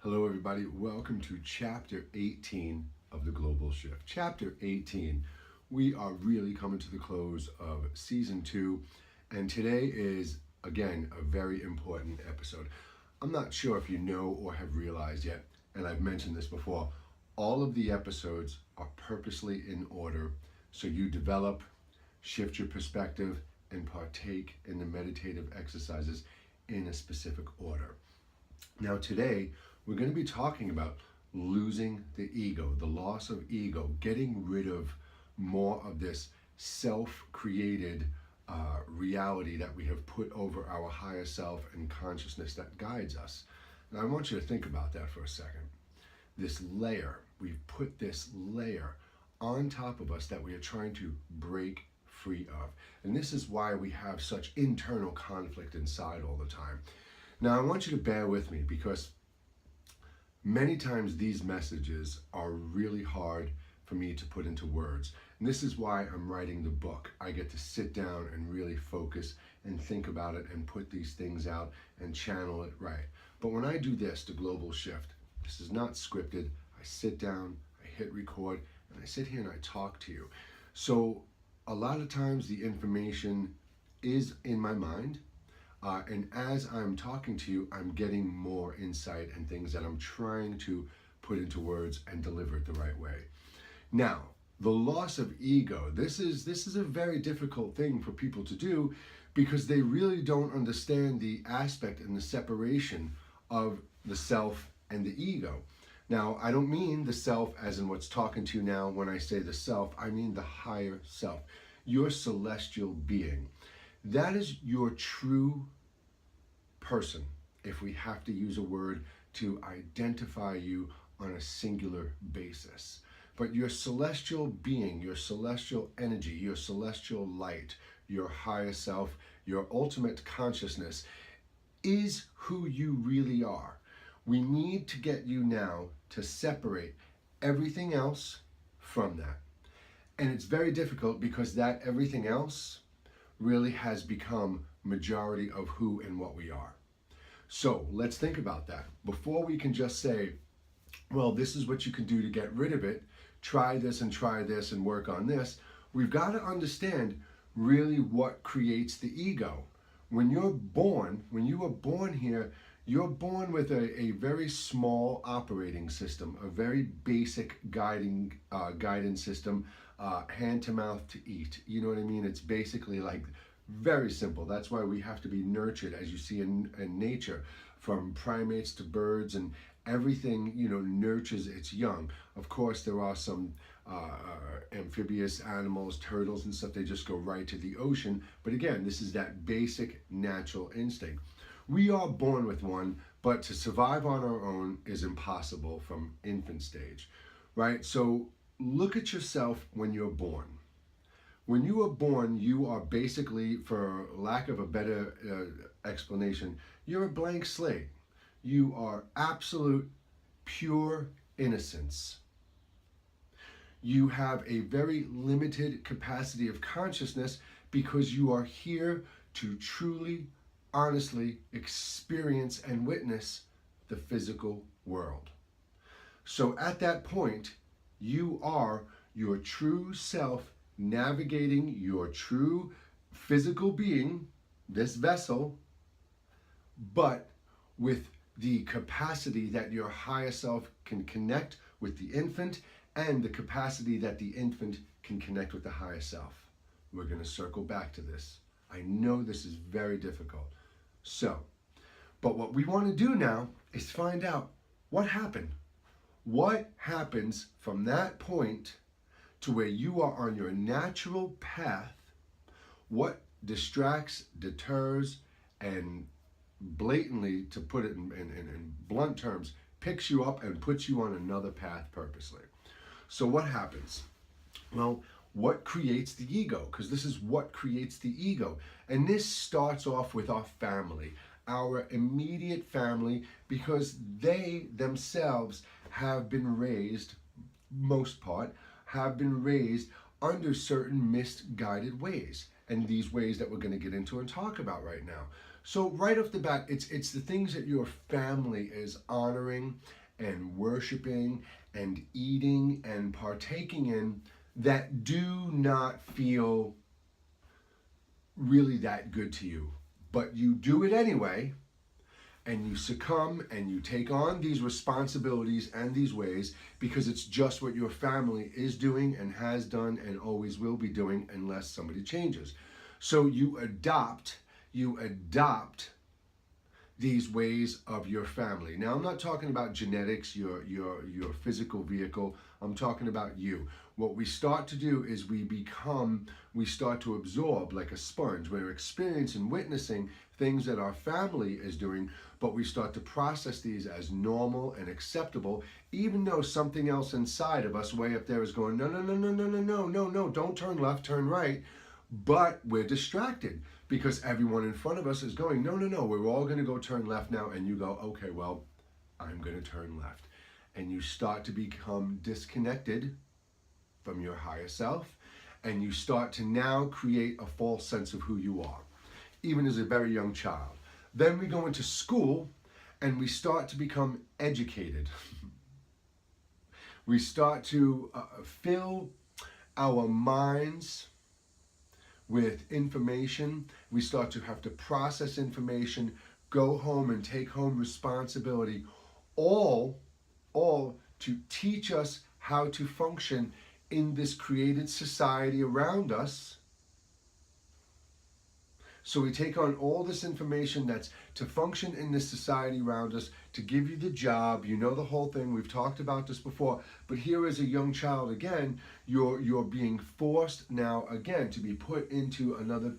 Hello, everybody. Welcome to Chapter 18 of the Global Shift. Chapter 18, we are really coming to the close of Season 2, and today is, again, a very important episode. I'm not sure if you know or have realized yet, and I've mentioned this before, all of the episodes are purposely in order so you develop, shift your perspective, and partake in the meditative exercises in a specific order. Now, today, we're going to be talking about losing the ego, the loss of ego, getting rid of more of this self-created reality that we have put over our higher self and consciousness that guides us. Now, I want you to think about that for a second. This layer, we've put this layer on top of us that we are trying to break free of. And this is why we have such internal conflict inside all the time. Now, I want you to bear with me because many times these messages are really hard for me to put into words. And this is why I'm writing the book. I get to sit down and really focus and think about it and put these things out and channel it right. But when I do this, the global shift, this is not scripted. I sit down, I hit record, and I sit here and I talk to you. So a lot of times the information is in my mind. And as I'm talking to you, I'm getting more insight and things that I'm trying to put into words and deliver it the right way. Now, the loss of ego, this is a very difficult thing for people to do because they really don't understand the aspect and the separation of the self and the ego. Now, I don't mean the self as in what's talking to you now. When I say the self, I mean the higher self, your celestial being. That is your true person, if we have to use a word to identify you on a singular basis. But your celestial being, your celestial energy, your celestial light, your higher self, your ultimate consciousness is who you really are. We need to get you now to separate everything else from that. And it's very difficult because that everything else really has become majority of who and what we are. So let's think about that. Before we can just say, well, this is what you can do to get rid of it, try this and work on this, we've got to understand really what creates the ego. When you were born here, you're born with a very small operating system, a very basic guidance system, hand to mouth to eat. You know what I mean? It's basically like very simple. That's why we have to be nurtured, as you see in nature, from primates to birds, and everything, nurtures its young. Of course, there are some amphibious animals, turtles and stuff, they just go right to the ocean. But again, this is that basic natural instinct. We are born with one, but to survive on our own is impossible from infant stage, right? So look at yourself when you're born. When you are born, you are basically, for lack of a better explanation, you're a blank slate. You are absolute, pure innocence. You have a very limited capacity of consciousness because you are here to truly, honestly experience and witness the physical world. So at that point, you are your true self, navigating your true physical being, this vessel, but with the capacity that your higher self can connect with the infant and the capacity that the infant can connect with the higher self. We're going to circle back to this. I know this is very difficult. But what we want to do now is find out what happened. What happens from that point to where you are on your natural path? What distracts, deters, and blatantly, to put it in blunt terms, picks you up and puts you on another path purposely? So what happens? Well, what creates the ego? Because this is what creates the ego. And this starts off with our family, our immediate family, because they themselves have been raised, most part, have been raised under certain misguided ways. And these ways that we're going to get into and talk about right now. So right off the bat, it's the things that your family is honoring and worshiping and eating and partaking in that do not feel really that good to you. But you do it anyway, and you succumb and you take on these responsibilities and these ways because it's just what your family is doing and has done and always will be doing unless somebody changes. So you adopt these ways of your family. Now, I'm not talking about genetics, your physical vehicle. I'm talking about you. What we start to do is we start to absorb like a sponge. We're experiencing and witnessing things that our family is doing, but we start to process these as normal and acceptable, even though something else inside of us way up there is going, no, no, no, no, no, no, no, no, no, don't turn left, turn right. But we're distracted because everyone in front of us is going, no, no, no, we're all going to go turn left now. And you go, okay, well, I'm going to turn left. And you start to become disconnected from your higher self. And you start to now create a false sense of who you are, even as a very young child. Then we go into school and we start to become educated. We start to fill our minds with information. We start to have to process information, go home and take home responsibility, all to teach us how to function in this created society around us. So we take on all this information that's to function in this society around us, to give you the job, you know the whole thing, we've talked about this before, but here as a young child again, you're being forced now again to be put into another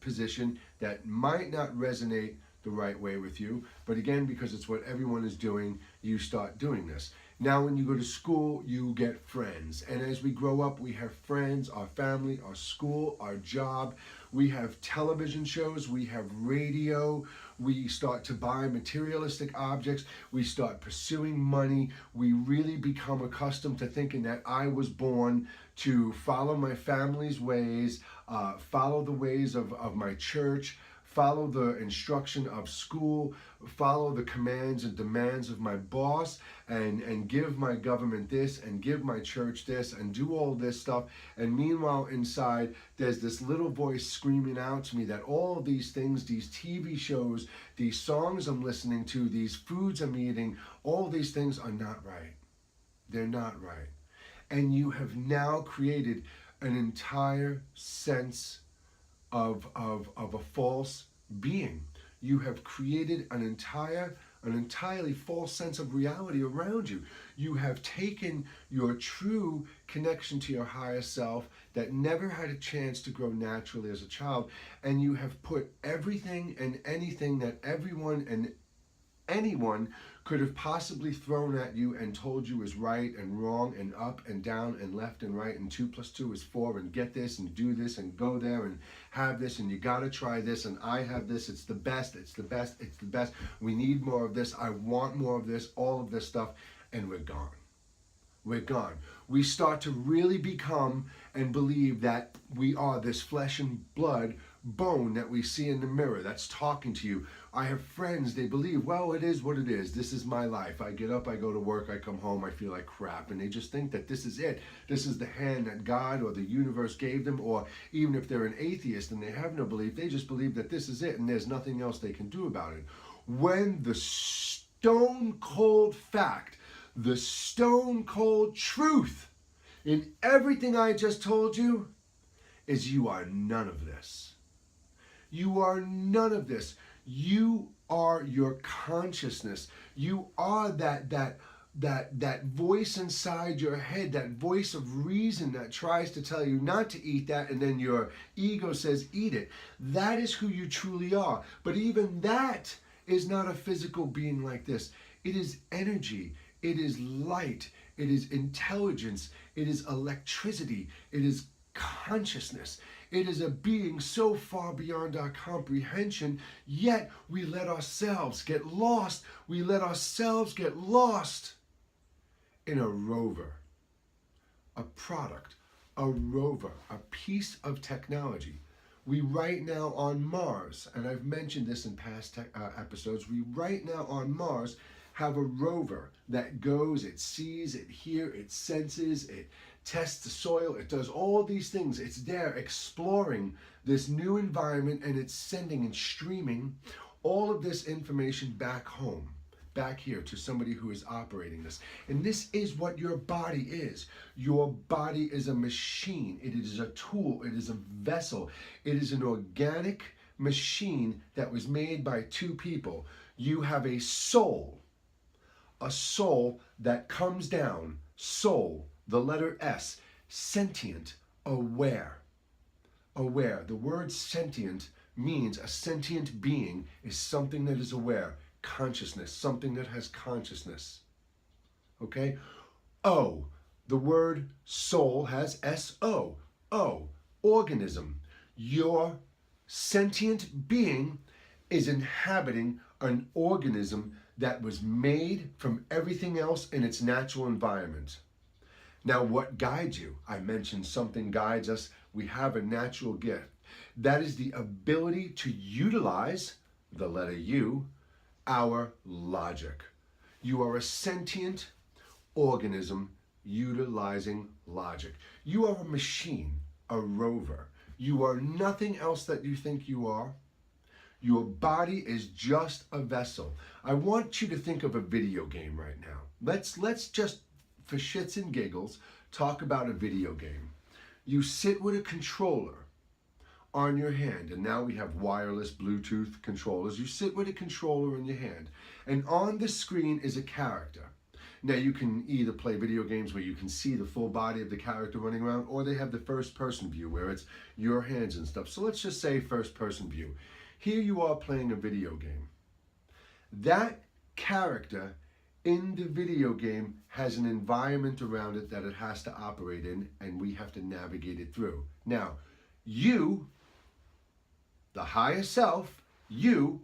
position that might not resonate the right way with you, but again, because it's what everyone is doing, you start doing this. Now when you go to school, you get friends. And as we grow up, we have friends, our family, our school, our job. We have television shows, we have radio. We start to buy materialistic objects. We start pursuing money. We really become accustomed to thinking that I was born to follow my family's ways, follow the ways of my church, follow the instruction of school, follow the commands and demands of my boss, and give my government this, and give my church this, and do all this stuff. And meanwhile, inside, there's this little voice screaming out to me that all of these things, these TV shows, these songs I'm listening to, these foods I'm eating, all these things are not right. They're not right. And you have now created an entire sense of a false being. You have created an entirely false sense of reality around you. You have taken your true connection to your higher self that never had a chance to grow naturally as a child, and you have put everything and anything that everyone and anyone could have possibly thrown at you and told you is right and wrong and up and down and left and right and 2 + 2 is 4 and get this and do this and go there and have this and you gotta try this and I have this, it's the best, it's the best, it's the best, we need more of this, I want more of this, all of this stuff, and we're gone. We're gone. We start to really become and believe that we are this flesh and blood bone that we see in the mirror that's talking to you. I have friends, they believe, well, it is what it is. This is my life. I get up, I go to work, I come home, I feel like crap. And they just think that this is it. This is the hand that God or the universe gave them. Or even if they're an atheist and they have no belief, they just believe that this is it and there's nothing else they can do about it. When the stone cold fact, the stone cold truth in everything I just told you is you are none of this. You are none of this. You are your consciousness. You are that voice inside your head, that voice of reason that tries to tell you not to eat that, and then your ego says eat it. That is who you truly are. But even that is not a physical being like this. It is energy. It is light. It is intelligence. It is electricity. It is consciousness. It is a being so far beyond our comprehension, yet we let ourselves get lost. We let ourselves get lost in a rover, a product, a rover, a piece of technology. We right now on Mars, and I've mentioned this in past episodes, we right now on Mars have a rover that goes, it sees, it hears, it senses, it tests the soil, it does all these things. It's there exploring this new environment, and it's sending and streaming all of this information back home, back here to somebody who is operating this. And this is what your body is. Your body is a machine. It is a tool. It is a vessel. It is an organic machine that was made by two people. You have a soul that comes down, soul, the letter S, sentient, aware. Aware. The word sentient means a sentient being is something that is aware. Consciousness, something that has consciousness. Okay? O, the word soul has S-O. O, organism. Your sentient being is inhabiting an organism that was made from everything else in its natural environment. Now, what guides you? I mentioned something guides us. We have a natural gift. That is the ability to utilize, the letter U, our logic. You are a sentient organism utilizing logic. You are a machine, a rover. You are nothing else that you think you are. Your body is just a vessel. I want you to think of a video game right now. Let's just, for shits and giggles, talk about a video game. You sit with a controller on your hand, and now we have wireless Bluetooth controllers. You sit with a controller in your hand, and on the screen is a character. Now, you can either play video games where you can see the full body of the character running around, or they have the first-person view where it's your hands and stuff. So let's just say first-person view. Here you are playing a video game. That character in the video game has an environment around it that it has to operate in, and we have to navigate it through. Now, you, the higher self, you,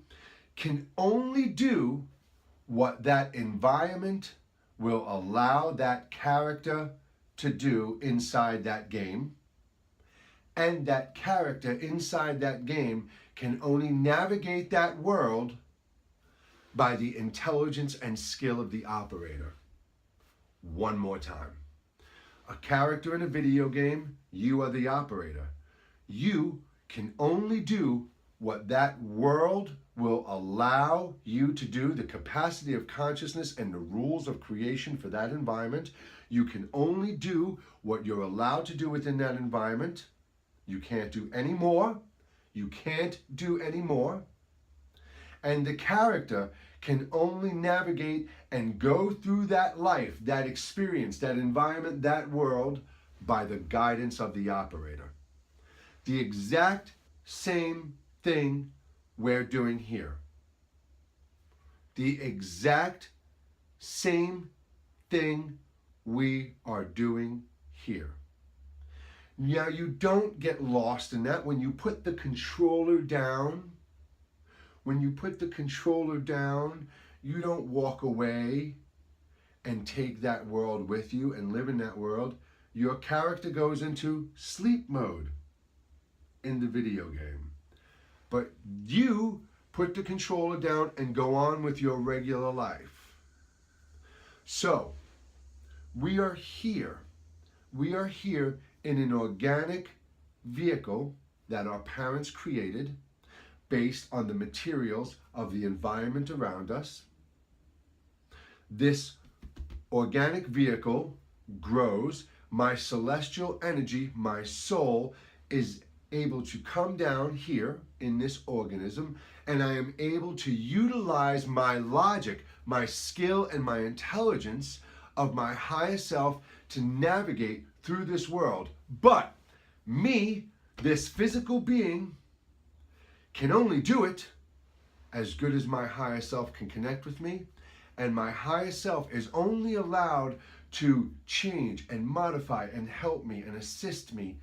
can only do what that environment will allow that character to do inside that game. And that character inside that game can only navigate that world by the intelligence and skill of the operator. One more time. A character in a video game, you are the operator. You can only do what that world will allow you to do, the capacity of consciousness and the rules of creation for that environment. You can only do what you're allowed to do within that environment. You can't do any more. You can't do any more. And the character can only navigate and go through that life, that experience, that environment, that world by the guidance of the operator. The exact same thing we're doing here. The exact same thing we are doing here. Now, you don't get lost in that. When you put the controller down, you don't walk away and take that world with you and live in that world. Your character goes into sleep mode in the video game. But you put the controller down and go on with your regular life. So, we are here. We are here in an organic vehicle that our parents created based on the materials of the environment around us. This organic vehicle grows. My celestial energy, my soul, is able to come down here in this organism, and I am able to utilize my logic, my skill, and my intelligence of my higher self to navigate through this world. But me, this physical being, can only do it as good as my higher self can connect with me, and my higher self is only allowed to change and modify and help me and assist me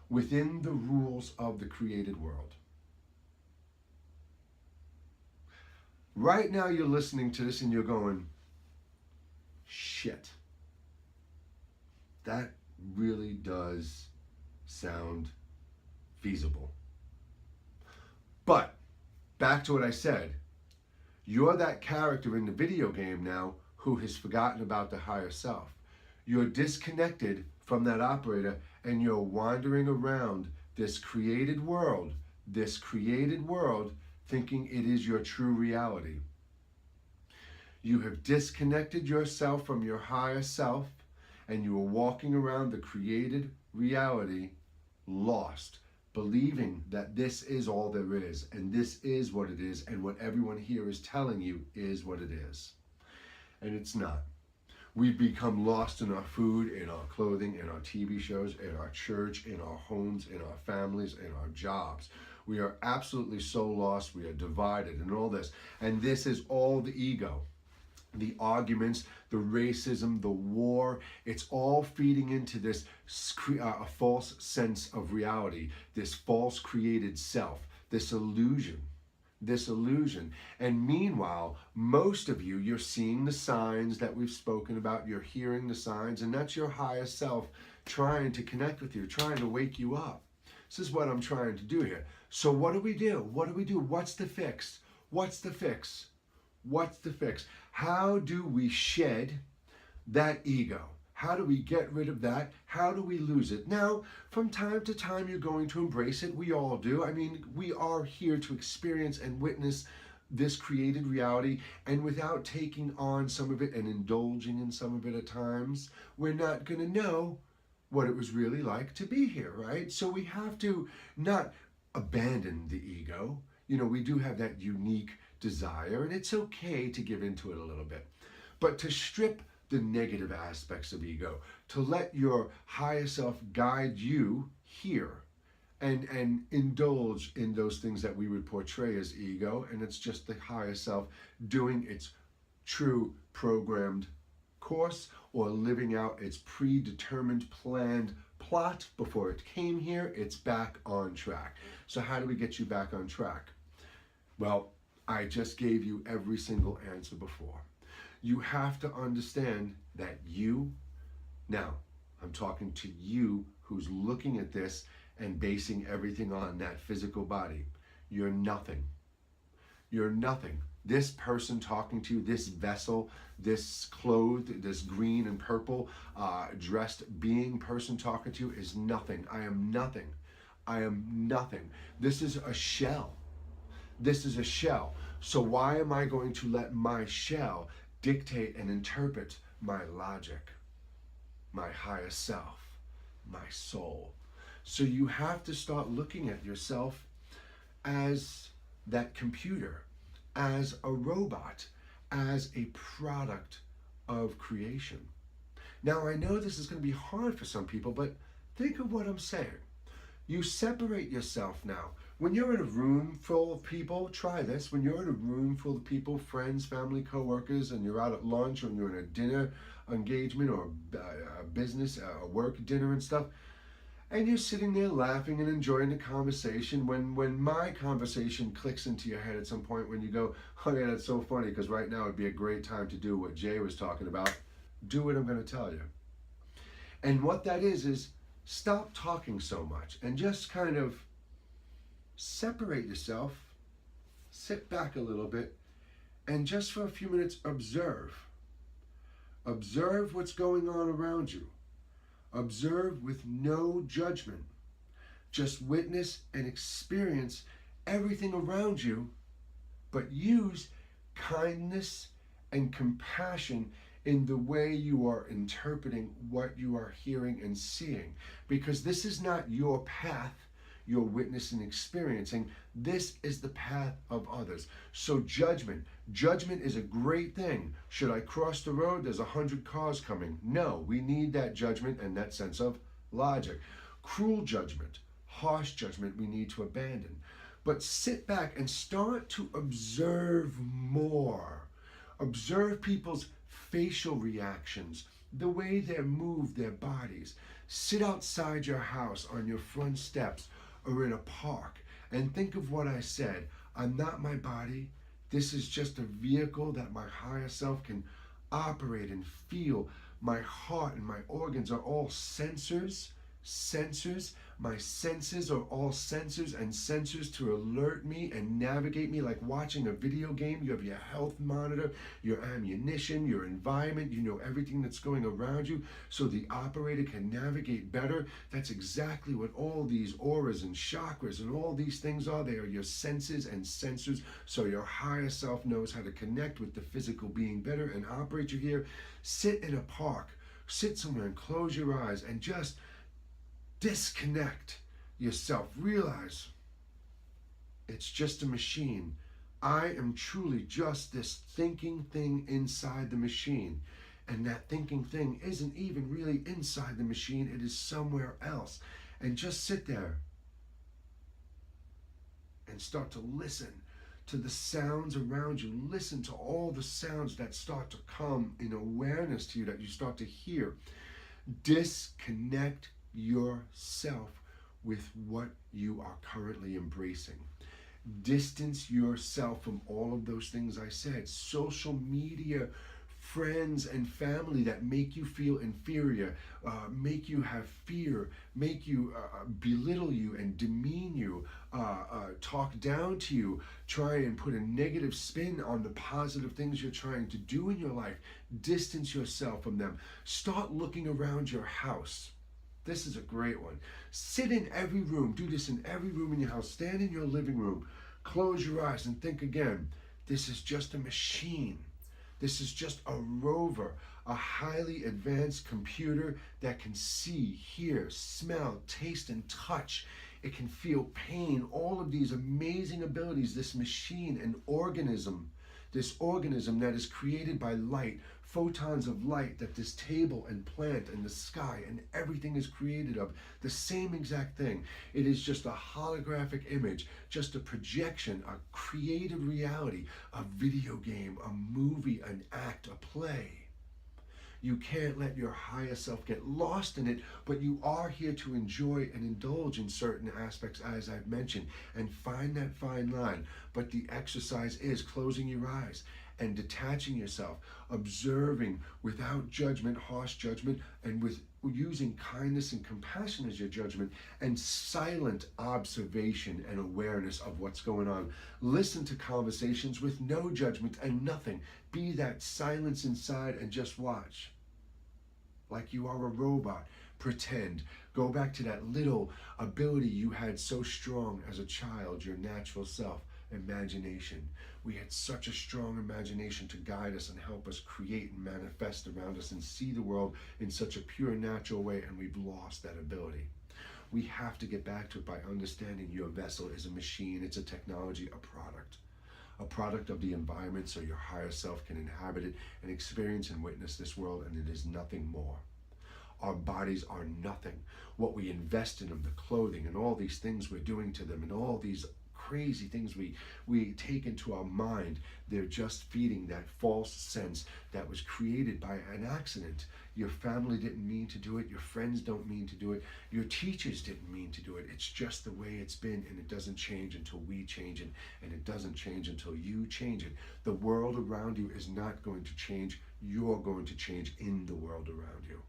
within the rules of the created world. Right now you're listening to this and you're going, shit. That really does sound feasible. But back to what I said, you're that character in the video game now who has forgotten about the higher self. You're disconnected from that operator and you're wandering around this created world, thinking it is your true reality. You have disconnected yourself from your higher self and you are walking around the created reality lost, believing that this is all there is and this is what it is and what everyone here is telling you is what it is. And it's not. We've become lost in our food, in our clothing, in our TV shows, in our church, in our homes, in our families, in our jobs. We are absolutely so lost. We are divided and all this. And this is all the ego. The arguments, the racism, the war, it's all feeding into this a false sense of reality, this false created self, this illusion. And meanwhile, most of you, you're seeing the signs that we've spoken about, you're hearing the signs, and that's your higher self trying to connect with you, trying to wake you up. This is what I'm trying to do here. So what do we do? What's the fix? What's the fix? How do we shed that ego? How do we get rid of that? How do we lose it? Now, from time to time, you're going to embrace it. We all do. I mean, we are here to experience and witness this created reality, and without taking on some of it and indulging in some of it at times, we're not going to know what it was really like to be here, right? So we have to not abandon the ego. You know, we do have that unique desire, and it's okay to give into it a little bit. But to strip the negative aspects of ego, to let your higher self guide you here and indulge in those things that we would portray as ego, and it's just the higher self doing its true programmed course or living out its predetermined planned plot before it came here. It's back on track. So how do we get you back on track? Well, I just gave you every single answer before. You have to understand that now I'm talking to you who's looking at this and basing everything on that physical body. You're nothing. You're nothing. This person talking to you, this vessel, this clothed, this green and purple dressed being person talking to you is nothing. I am nothing. I am nothing. This is a shell. This is a shell. So why am I going to let my shell dictate and interpret my logic, my higher self, my soul? So you have to start looking at yourself as that computer, as a robot, as a product of creation. Now, I know this is going to be hard for some people, but think of what I'm saying. You separate yourself now. When you're in a room full of people, try this. When you're in a room full of people, friends, family, co-workers, and you're out at lunch or you're in a dinner engagement or a business, a work dinner and stuff, and you're sitting there laughing and enjoying the conversation, when my conversation clicks into your head at some point, when you go, oh yeah, that's so funny, because right now would be a great time to do what Jay was talking about, do what I'm going to tell you. And what that is stop talking so much and just kind of separate yourself, sit back a little bit, and just for a few minutes observe. Observe what's going on around you. Observe with no judgment. Just witness and experience everything around you, but use kindness and compassion in the way you are interpreting what you are hearing and seeing. Because this is not your path you're witnessing and experiencing. This is the path of others. So judgment is a great thing. Should I cross the road? There's 100 cars coming. No, we need that judgment and that sense of logic. Cruel judgment, harsh judgment, we need to abandon. But sit back and start to observe more. Observe people's facial reactions, the way they move their bodies. Sit outside your house on your front steps or in a park and think of what I said. I'm not my body. This is just a vehicle that my higher self can operate and feel. My heart and my organs are all sensors sensors. My senses are all sensors and sensors to alert me and navigate me like watching a video game. You have your health monitor, your ammunition, your environment. You know everything that's going around you so the operator can navigate better. That's exactly what all these auras and chakras and all these things are. They are your senses and sensors so your higher self knows how to connect with the physical being better and operate you here. Sit in a park, sit somewhere and close your eyes and just disconnect yourself. Realize it's just a machine. I am truly just this thinking thing inside the machine. And that thinking thing isn't even really inside the machine, it is somewhere else. And just sit there and start to listen to the sounds around you. Listen to all the sounds that start to come in awareness to you, that you start to hear. Disconnect yourself with what you are currently embracing. Distance yourself from all of those things I said. Social media, friends and family that make you feel inferior, make you have fear, make you belittle you and demean you, talk down to you, try and put a negative spin on the positive things you're trying to do in your life. Distance yourself from them. Start looking around your house. This is a great one. Sit in every room. Do this in every room in your house. Stand in your living room. Close your eyes and think again. This is just a machine. This is just a rover, a highly advanced computer that can see, hear, smell, taste, and touch. It can feel pain, all of these amazing abilities, this machine, an organism, this organism that is created by light, photons of light that this table and plant and the sky and everything is created of, the same exact thing. It is just a holographic image, just a projection, a created reality, a video game, a movie, an act, a play. You can't let your higher self get lost in it, but you are here to enjoy and indulge in certain aspects, as I've mentioned, and find that fine line. But the exercise is closing your eyes and detaching yourself, observing without judgment, harsh judgment, and with using kindness and compassion as your judgment, and silent observation and awareness of what's going on. Listen to conversations with no judgment and nothing. Be that silence inside and just watch. Like you are a robot. Pretend. Go back to that little ability you had so strong as a child, your natural self. Imagination. We had such a strong imagination to guide us and help us create and manifest around us and see the world in such a pure, natural way, and we've lost that ability. We have to get back to it by understanding your vessel is a machine, it's a technology, a product of the environment so your higher self can inhabit it and experience and witness this world, and it is nothing more. Our bodies are nothing. What we invest in them, the clothing and all these things we're doing to them and all these crazy things we take into our mind, they're just feeding that false sense that was created by an accident. Your family didn't mean to do it, your friends don't mean to do it, your teachers didn't mean to do it. It's just the way it's been, and it doesn't change until we change it, and it doesn't change until you change it. The world around you is not going to change. You're going to change in the world around you.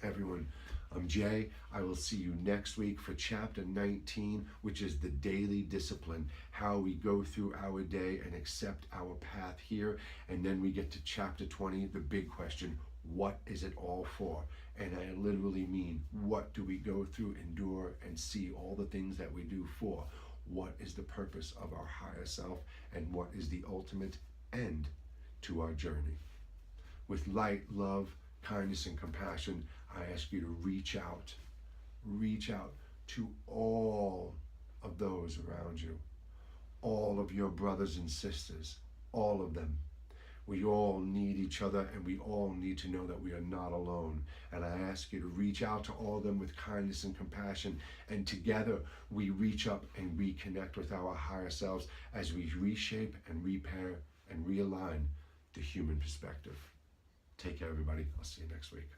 Everyone, I'm Jay. I will see you next week for chapter 19, which is the daily discipline, how we go through our day and accept our path here. And then we get to chapter 20, the big question, what is it all for? And I literally mean, what do we go through, endure, and see all the things that we do for? What is the purpose of our higher self, and what is the ultimate end to our journey? With light, love, kindness, and compassion, I ask you to reach out to all of those around you, all of your brothers and sisters, all of them. We all need each other, and we all need to know that we are not alone. And I ask you to reach out to all of them with kindness and compassion, and together we reach up and reconnect with our higher selves as we reshape and repair and realign the human perspective. Take care, everybody. I'll see you next week.